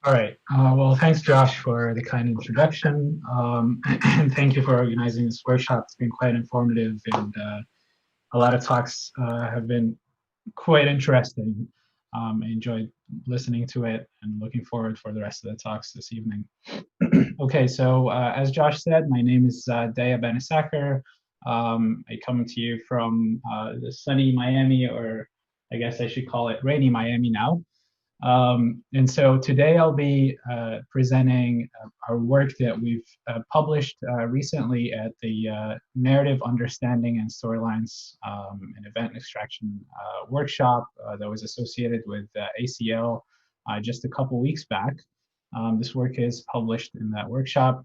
All right. Well, thanks, Josh, for the kind introduction. And thank you for organizing this workshop. It's been quite informative, and a lot of talks have been quite interesting. I enjoyed listening to it and looking forward for the rest of the talks this evening. Okay, so as Josh said, my name is Deya Banisakher. I come to you from the sunny Miami, or I guess I should call it rainy Miami now. And so today I'll be presenting our work that we've published recently at the Narrative Understanding and Storylines and Event Extraction workshop that was associated with ACL just a couple weeks back. This work is published in that workshop,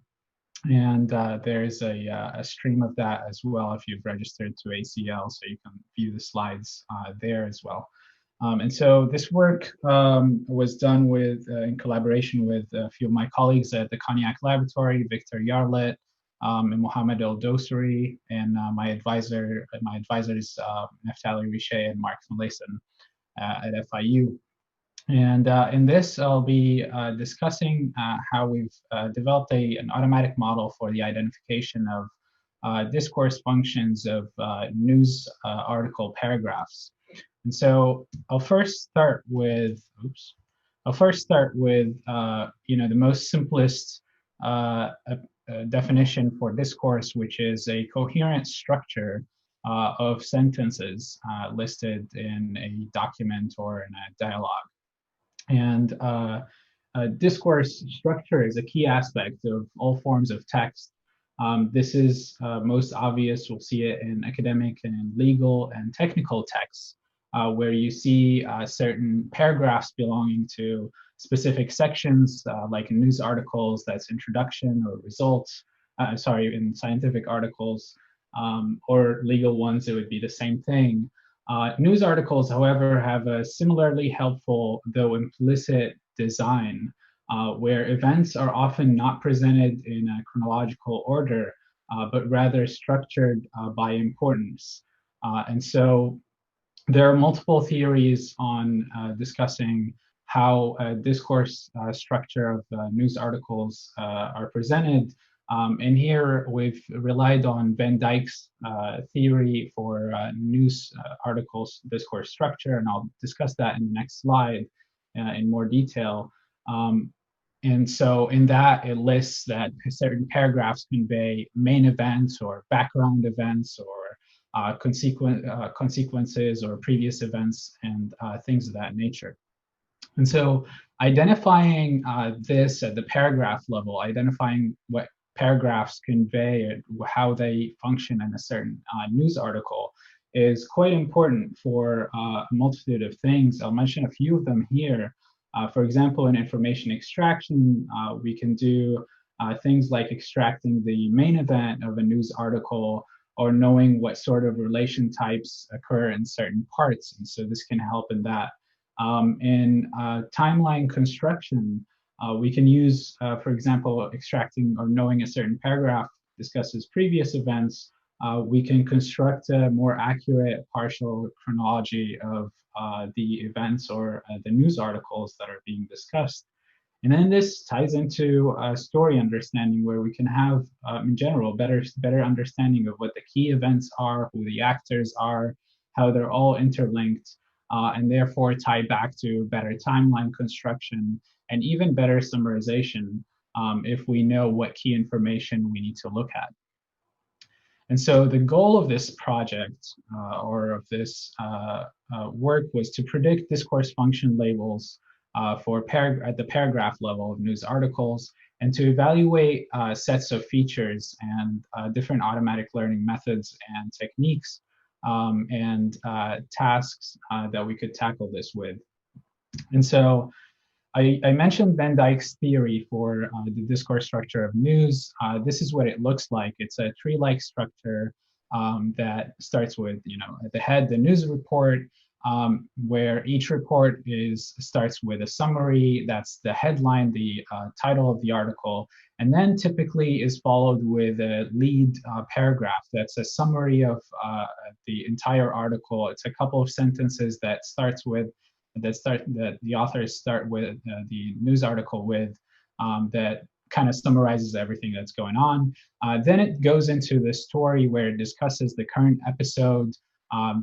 and there's a stream of that as well if you've registered to ACL, so you can view the slides there as well. And so this work was done in collaboration with a few of my colleagues at the Cognac Laboratory, Victor Yarlet, and Mohammed El Dosari, and my advisors, Naftali Riche and Mark Finlayson at FIU. And in this, I'll be discussing how we've developed an automatic model for the identification of discourse functions of news article paragraphs. And so I'll first start with, the most simplest definition for discourse, which is a coherent structure of sentences listed in a document or in a dialogue. And discourse structure is a key aspect of all forms of text. This is most obvious. We'll see it in academic and in legal and technical texts, where you see certain paragraphs belonging to specific sections, like in news articles, that's introduction or results. In scientific articles or legal ones, it would be the same thing. News articles, however, have a similarly helpful, though implicit, design, where events are often not presented in a chronological order, but rather structured by importance. And so there are multiple theories on discussing how discourse structure of news articles are presented. And here we've relied on Van Dijk's theory for news articles discourse structure, and I'll discuss that in the next slide in more detail. And so in that, it lists that certain paragraphs convey main events or background events or consequences or previous events and things of that nature. And so identifying this at the paragraph level, identifying what paragraphs convey, how they function in a certain news article, is quite important for a multitude of things. I'll mention a few of them here. For example, in information extraction, we can do things like extracting the main event of a news article or knowing what sort of relation types occur in certain parts. And so this can help in that. In timeline construction, we can use, for example, extracting or knowing a certain paragraph discusses previous events. We can construct a more accurate partial chronology of the events or the news articles that are being discussed. And then this ties into story understanding, where we can have, in general, better understanding of what the key events are, who the actors are, how they're all interlinked, and therefore tie back to better timeline construction and even better summarization if we know what key information we need to look at. And so the goal of this project or of this work was to predict discourse function labels at the paragraph level of news articles, and to evaluate sets of features and different automatic learning methods and techniques and tasks that we could tackle this with. And so I mentioned Van Dijk's theory for the discourse structure of news. This is what it looks like. It's a tree-like structure that starts with, at the head, the news report, where each report starts with a summary. That's the headline, the title of the article, and then typically is followed with a lead paragraph. That's a summary of the entire article. It's a couple of sentences that starts with that the authors start with the news article with, that kind of summarizes everything that's going on. Then it goes into the story where it discusses the current episode,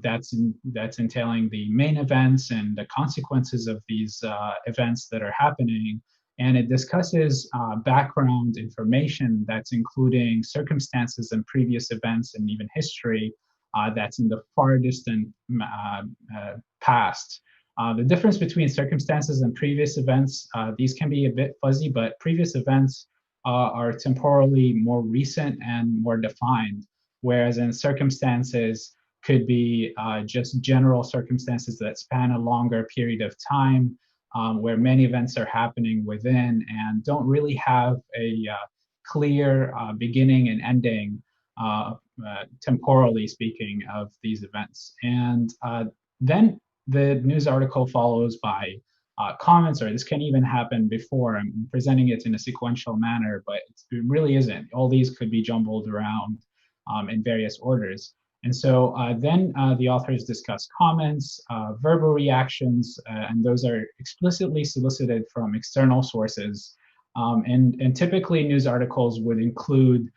that's entailing the main events and the consequences of these events that are happening. And it discusses background information that's including circumstances and previous events and even history that's in the far distant past. The difference between circumstances and previous events, these can be a bit fuzzy, but previous events are temporally more recent and more defined, whereas in circumstances could be just general circumstances that span a longer period of time, where many events are happening within and don't really have a clear beginning and ending, temporally speaking, of these events. And then the news article follows by comments, or this can even happen before. I'm presenting it in a sequential manner, but it really isn't. All these could be jumbled around in various orders. And so then the authors discuss comments, verbal reactions, and those are explicitly solicited from external sources. And typically news articles would include,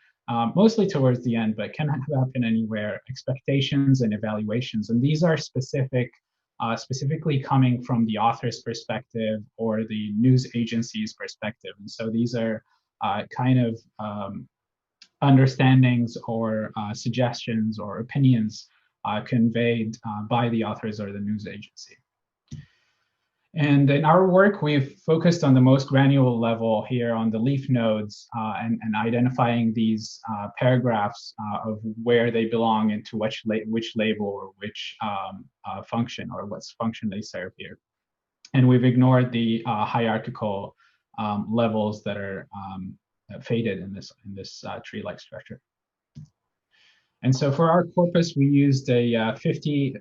mostly towards the end, but can happen anywhere, expectations and evaluations. And these are specifically coming from the author's perspective or the news agency's perspective. And so these are kind of understandings or suggestions or opinions conveyed by the authors or the news agency. And in our work, we've focused on the most granular level here on the leaf nodes and identifying these paragraphs of where they belong into which label or which function, or what function they serve here. And we've ignored the hierarchical levels that are faded in this tree-like structure. And so for our corpus, we used a 50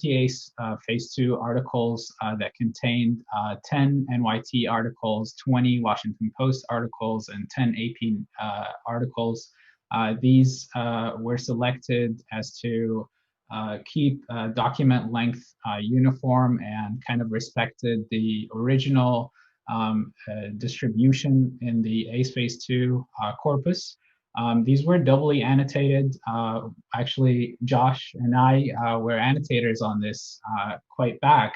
ACE phase 2 articles that contained 10 NYT articles, 20 Washington Post articles, and 10 AP articles. These were selected as to keep document length uniform and kind of respected the original distribution in the ACE phase 2 corpus. These were doubly annotated. Actually, Josh and I were annotators on this quite back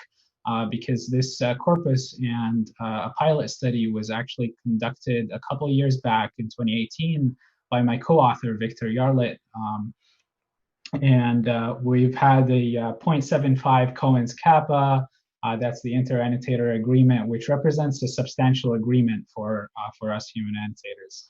because this corpus and a pilot study was actually conducted a couple years back in 2018 by my co-author, Victor Yarlett. And we've had the 0.75 Cohen's kappa. That's the inter-annotator agreement, which represents a substantial agreement for us human annotators.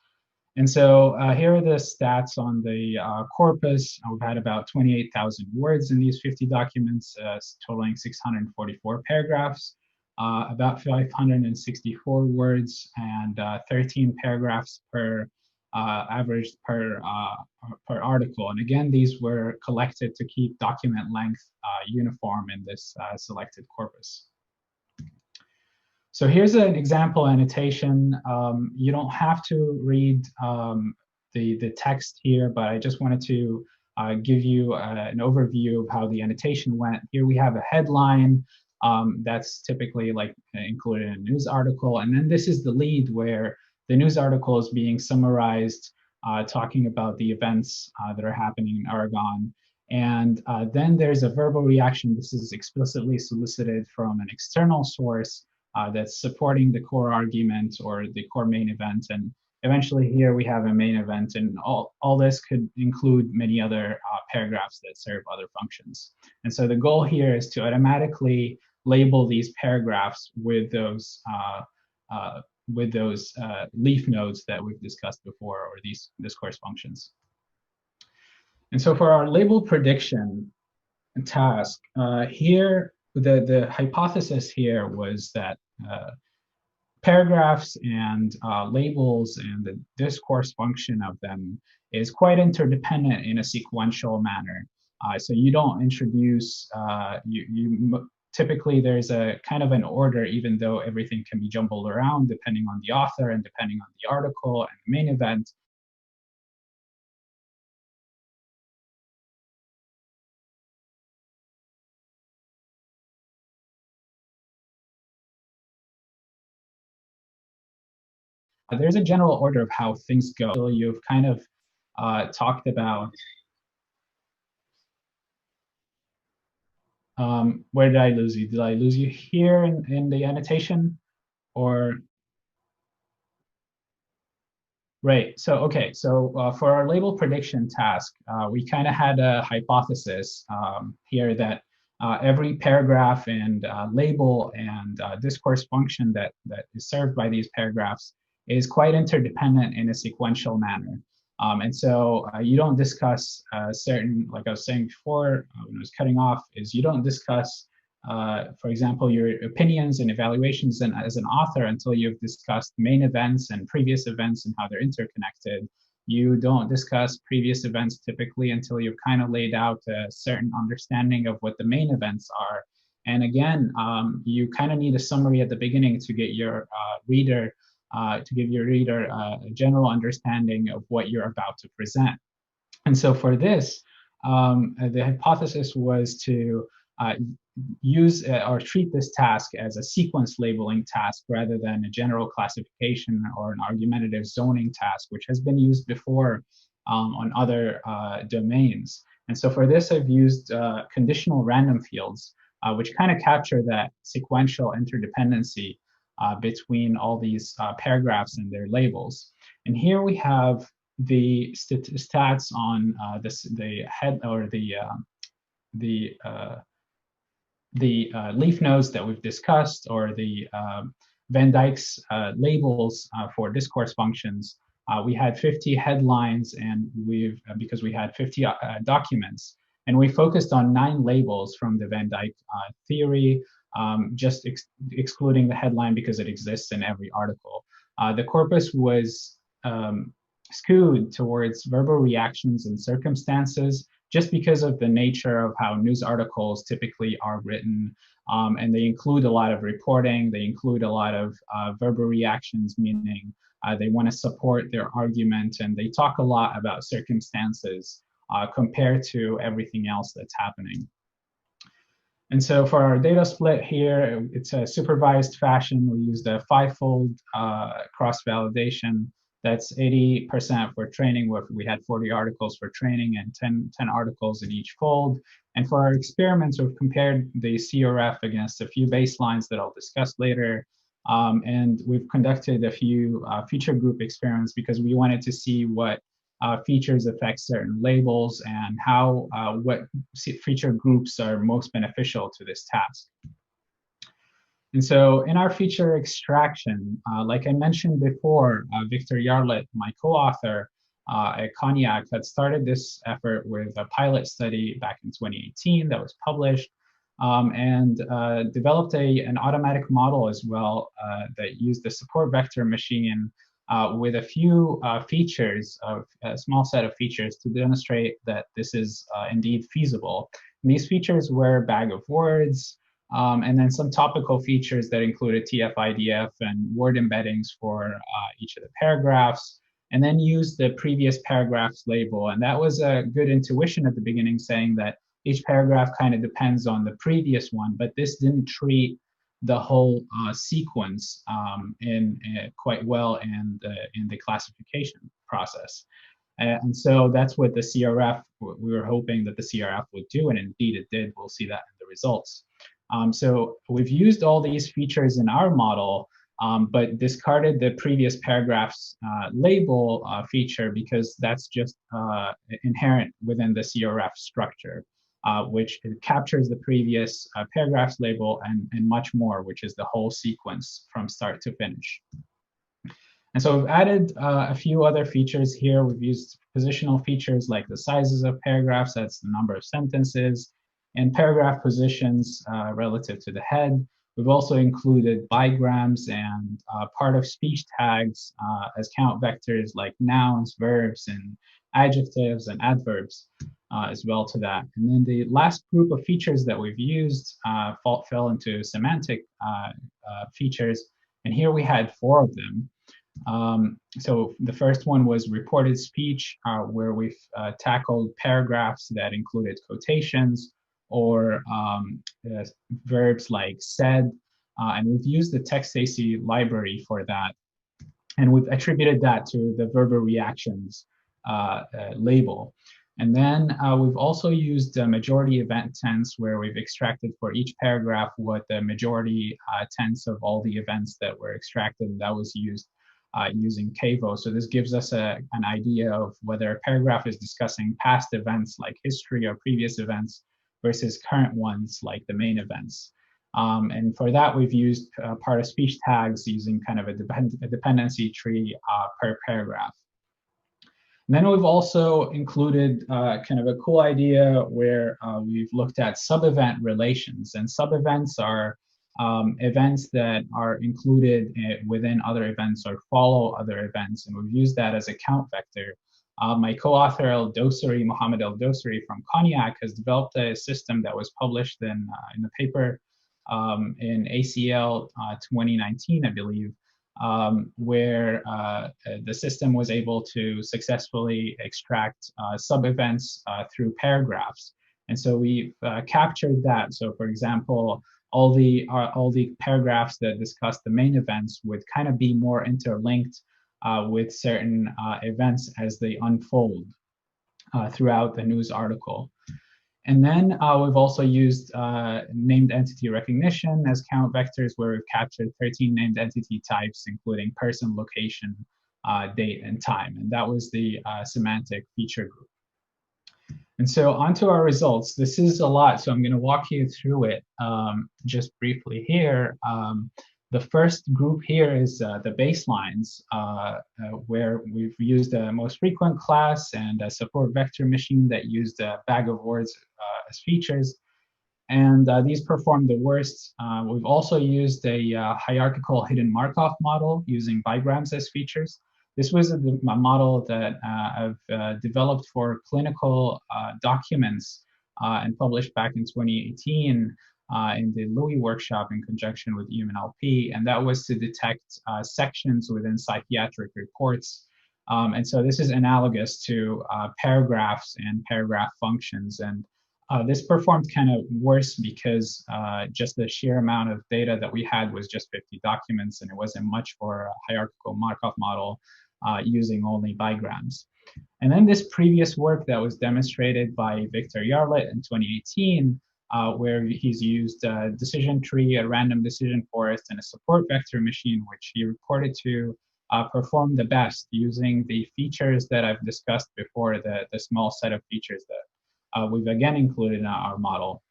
And so here are the stats on the corpus. We've had about 28,000 words in these 50 documents, totaling 644 paragraphs, about 564 words, and 13 paragraphs per average per article. And again, these were collected to keep document length uniform in this selected corpus. So here's an example annotation. You don't have to read the text here, but I just wanted to give you an overview of how the annotation went. Here we have a headline that's typically like included in a news article. And then this is the lead where the news article is being summarized, talking about the events that are happening in Oregon. And then there's a verbal reaction. This is explicitly solicited from an external source that's supporting the core argument or the core main event. And eventually here we have a main event, and all this could include many other paragraphs that serve other functions. And so the goal here is to automatically label these paragraphs with those leaf nodes that we've discussed before, or these discourse functions. And so for our label prediction task, here the hypothesis here was that paragraphs and labels and the discourse function of them is quite interdependent in a sequential manner. So you don't introduce, typically there's a kind of an order, even though everything can be jumbled around depending on the author and depending on the article and the main event. there's a general order of how things go. So you've kind of talked about, where did I lose you? Did I lose you here in the annotation? Or, right, so okay, so for our label prediction task, we kind of had a hypothesis here that every paragraph and label and discourse function that is served by these paragraphs is quite interdependent in a sequential manner. And so you don't discuss certain, like I was saying before when I was cutting off, is you don't discuss, for example, your opinions and evaluations as an author until you've discussed main events and previous events and how they're interconnected. You don't discuss previous events typically until you've kind of laid out a certain understanding of what the main events are. And again, you kind of need a summary at the beginning to get your reader, to give your reader a general understanding of what you're about to present. And so for this, the hypothesis was to use or treat this task as a sequence labeling task rather than a general classification or an argumentative zoning task, which has been used before on other domains. And so for this, I've used conditional random fields, which kind of capture that sequential interdependency between all these paragraphs and their labels. And here we have the stats on the head or the leaf nodes that we've discussed, or the Van Dijk's labels for discourse functions. We had 50 headlines, and because we had 50 documents, and we focused on 9 labels from the Van Dijk theory, just excluding the headline because it exists in every article. The corpus was skewed towards verbal reactions and circumstances, just because of the nature of how news articles typically are written. And they include a lot of reporting, they include a lot of verbal reactions, meaning they want to support their argument, and they talk a lot about circumstances compared to everything else that's happening. And so for our data split here, it's a supervised fashion. We used a 5-fold cross-validation. That's 80% for training, where we had 40 articles for training and 10 articles in each fold. And for our experiments, we've compared the CRF against a few baselines that I'll discuss later. And we've conducted a few feature group experiments because we wanted to see what features affect certain labels and how what feature groups are most beneficial to this task. And so in our feature extraction, like I mentioned before, Victor Yarlett, my co-author at Cognac, had started this effort with a pilot study back in 2018 that was published, and developed an automatic model as well that used the support vector machine with a few features, of a small set of features, to demonstrate that this is indeed feasible. And these features were bag of words, and then some topical features that included TF-IDF and word embeddings for each of the paragraphs, and then use the previous paragraph's label. And that was a good intuition at the beginning, saying that each paragraph kind of depends on the previous one, but this didn't treat the whole sequence quite well in the classification process. And so that's what the CRF, we were hoping that the CRF would do, and indeed it did. We'll see that in the results. So we've used all these features in our model, but discarded the previous paragraph's label feature because that's just inherent within the CRF structure, which captures the previous paragraph's label and much more, which is the whole sequence from start to finish. And so we've added a few other features here. We've used positional features like the sizes of paragraphs, that's the number of sentences, and paragraph positions relative to the head. We've also included bigrams and part of speech tags as count vectors like nouns, verbs, and adjectives and adverbs as well to that. And then the last group of features that we've used fell into semantic features. And here we had 4 of them. So the first one was reported speech, where we've tackled paragraphs that included quotations or verbs like said, and we've used the TextAC library for that. And we've attributed that to the verbal reactions label. And then we've also used the majority event tense, where we've extracted for each paragraph what the majority tense of all the events that were extracted, and that was used using CAVO. So this gives us an idea of whether a paragraph is discussing past events like history or previous events versus current ones like the main events. And for that, we've used part of speech tags using kind of a dependency tree per paragraph. And then we've also included kind of a cool idea where we've looked at sub-event relations. And sub-events are events that are included within other events or follow other events. And we've used that as a count vector. My co-author Mohammed El-Dosari from Cognac has developed a system that was published in the paper in ACL 2019, I believe, where the system was able to successfully extract sub-events through paragraphs. And so we've captured that. So for example, all the paragraphs that discuss the main events would kind of be more interlinked with certain events as they unfold throughout the news article. And then we've also used named entity recognition as count vectors, where we've captured 13 named entity types, including person, location, date, and time. And that was the semantic feature group. And so onto our results. This is a lot, so I'm going to walk you through it just briefly here. The first group here is the baselines, where we've used a most frequent class and a support vector machine that used a bag of words as features. And these performed the worst. We've also used a hierarchical hidden Markov model using bigrams as features. This was a model that I've developed for clinical documents and published back in 2018 in the Louis workshop in conjunction with UMNLP, and that was to detect sections within psychiatric reports. And so this is analogous to paragraphs and paragraph functions. And this performed kind of worse because just the sheer amount of data that we had was just 50 documents, and it wasn't much for a hierarchical Markov model using only bigrams. And then this previous work that was demonstrated by Victor Yarlett in 2018, where he's used a decision tree, a random decision forest, and a support vector machine, which he reported to perform the best using the features that I've discussed before, the small set of features that we've again included in our model.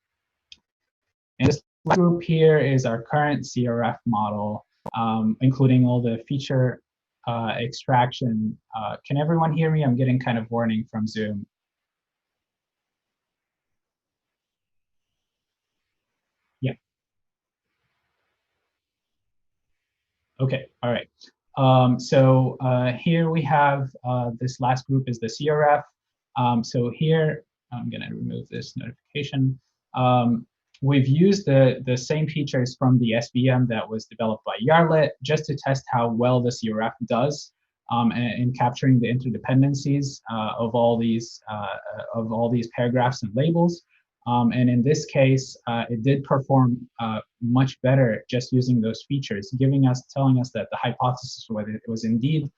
And this group here is our current CRF model, including all the feature extraction. Can everyone hear me? I'm getting kind of warning from Zoom. Yeah. Okay, all right. So here we have this last group is the CRF. So here, I'm gonna remove this notification. We've used the same features from the SVM that was developed by Yarlett just to test how well the CRF does in capturing the interdependencies of all these paragraphs and labels. And in this case, it did perform much better just using those features, telling us that the hypothesis was indeed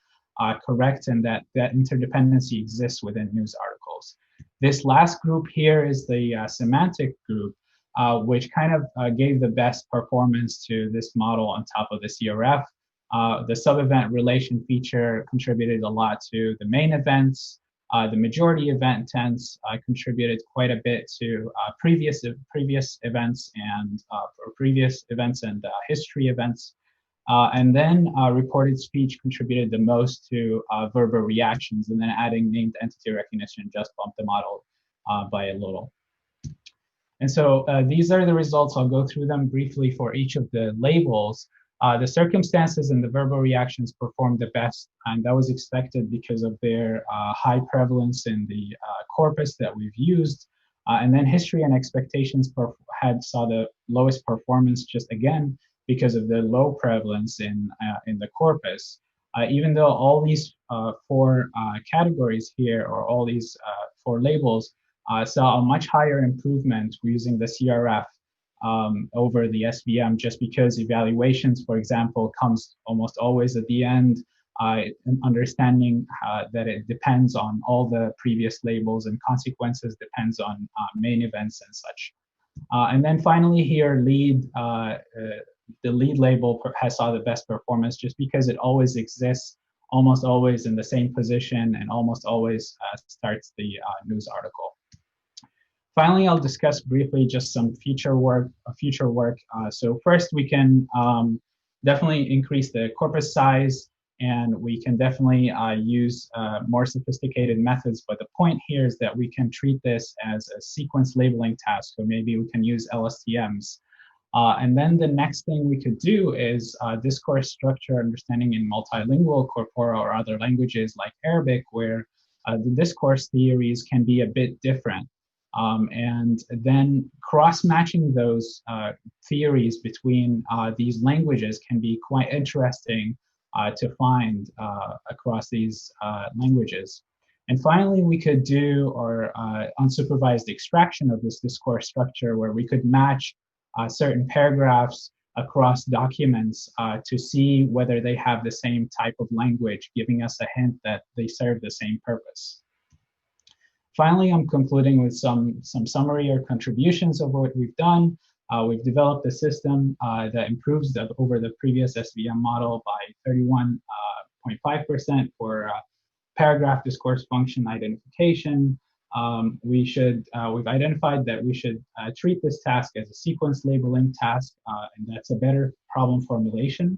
correct and that interdependency exists within news articles. This last group here is the semantic group, which kind of gave the best performance to this model on top of the CRF. The sub-event relation feature contributed a lot to the main events. The majority event tense contributed quite a bit to previous events and history events. And then reported speech contributed the most to verbal reactions, and then adding named entity recognition just bumped the model by a little. And so these are the results. I'll go through them briefly for each of the labels. The circumstances and the verbal reactions performed the best, and that was expected because of their high prevalence in the corpus that we've used. And then history and expectations saw the lowest performance, just again because of the low prevalence in the corpus. Even though all these four categories here, or all these four labels, saw a much higher improvement using the CRF over the SVM, just because evaluations, for example, comes almost always at the end and understanding that it depends on all the previous labels and consequences, depends on main events and such. And then finally here, the lead label has saw the best performance just because it always exists, almost always in the same position, and almost always starts the news article. Finally, I'll discuss briefly just some future work. So first, we can definitely increase the corpus size, and we can definitely use more sophisticated methods. But the point here is that we can treat this as a sequence labeling task, or maybe we can use LSTMs. And then the next thing we could do is discourse structure understanding in multilingual corpora or other languages like Arabic, where the discourse theories can be a bit different. And then cross-matching those theories between these languages can be quite interesting to find across these languages. And finally, we could do unsupervised extraction of this discourse structure, where we could match certain paragraphs across documents to see whether they have the same type of language, giving us a hint that they serve the same purpose. Finally, I'm concluding with some summary or contributions of what we've done. We've developed a system that improves over the previous SVM model by 31.5% for paragraph discourse function identification. We've identified that we should treat this task as a sequence labeling task, and that's a better problem formulation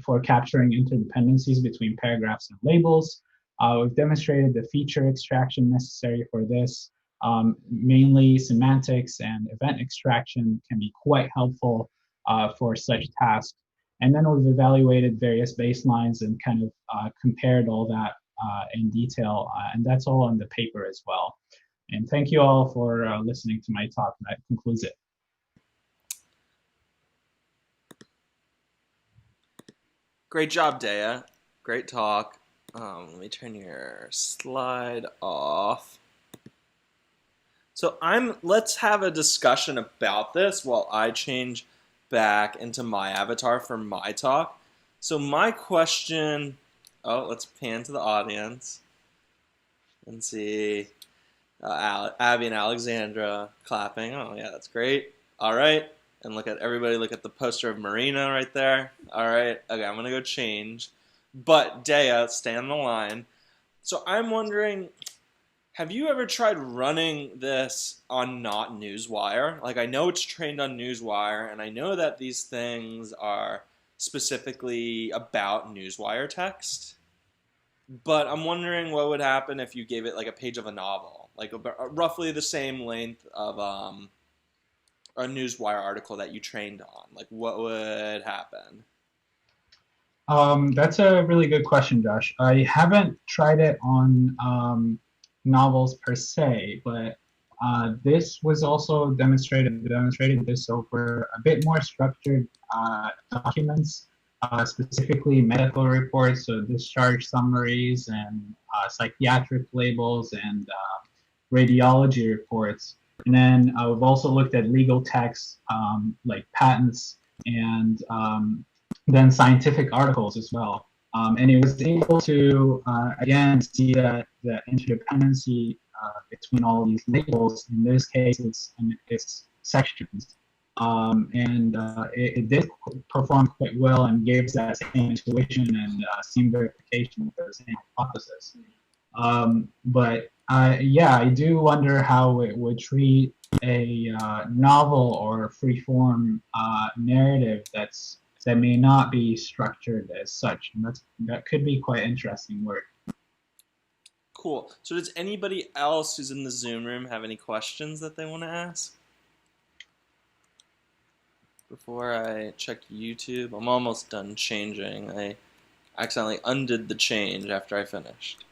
for capturing interdependencies between paragraphs and labels. We've demonstrated the feature extraction necessary for this. Mainly semantics and event extraction can be quite helpful for such tasks. And then we've evaluated various baselines and kind of compared all that in detail, and that's all on the paper as well. And thank you all for listening to my talk. That concludes it. Great job, Deya. Great talk. Let me turn your slide off. So let's have a discussion about this while I change back into my avatar for my talk. So my question, let's pan to the audience and see Abby and Alexandra clapping. Oh yeah, that's great. All right, and look at the poster of Marina right there. All right, okay, I'm gonna go change. But Deya, stay on the line. So I'm wondering, have you ever tried running this on not Newswire? Like, I know it's trained on Newswire, and I know that these things are specifically about Newswire text. But I'm wondering what would happen if you gave it like a page of a novel, like roughly the same length of a Newswire article that you trained on. Like, what would happen? That's a really good question, Josh. I haven't tried it on novels per se, but this was also demonstrated this over a bit more structured documents, specifically medical reports, so discharge summaries and psychiatric labels and radiology reports. And then we've also looked at legal texts like patents and then scientific articles as well. And it was able to, again, see that the interdependency between all these labels, in this case, it's sections. It did perform quite well and gave us that same intuition and same verification for the same hypothesis. But yeah, I do wonder how it would treat a novel or free-form narrative that may not be structured as such, and that could be quite interesting work. Cool. So does anybody else who's in the Zoom room have any questions that they want to ask? Before I check YouTube, I'm almost done changing. I accidentally undid the change after I finished.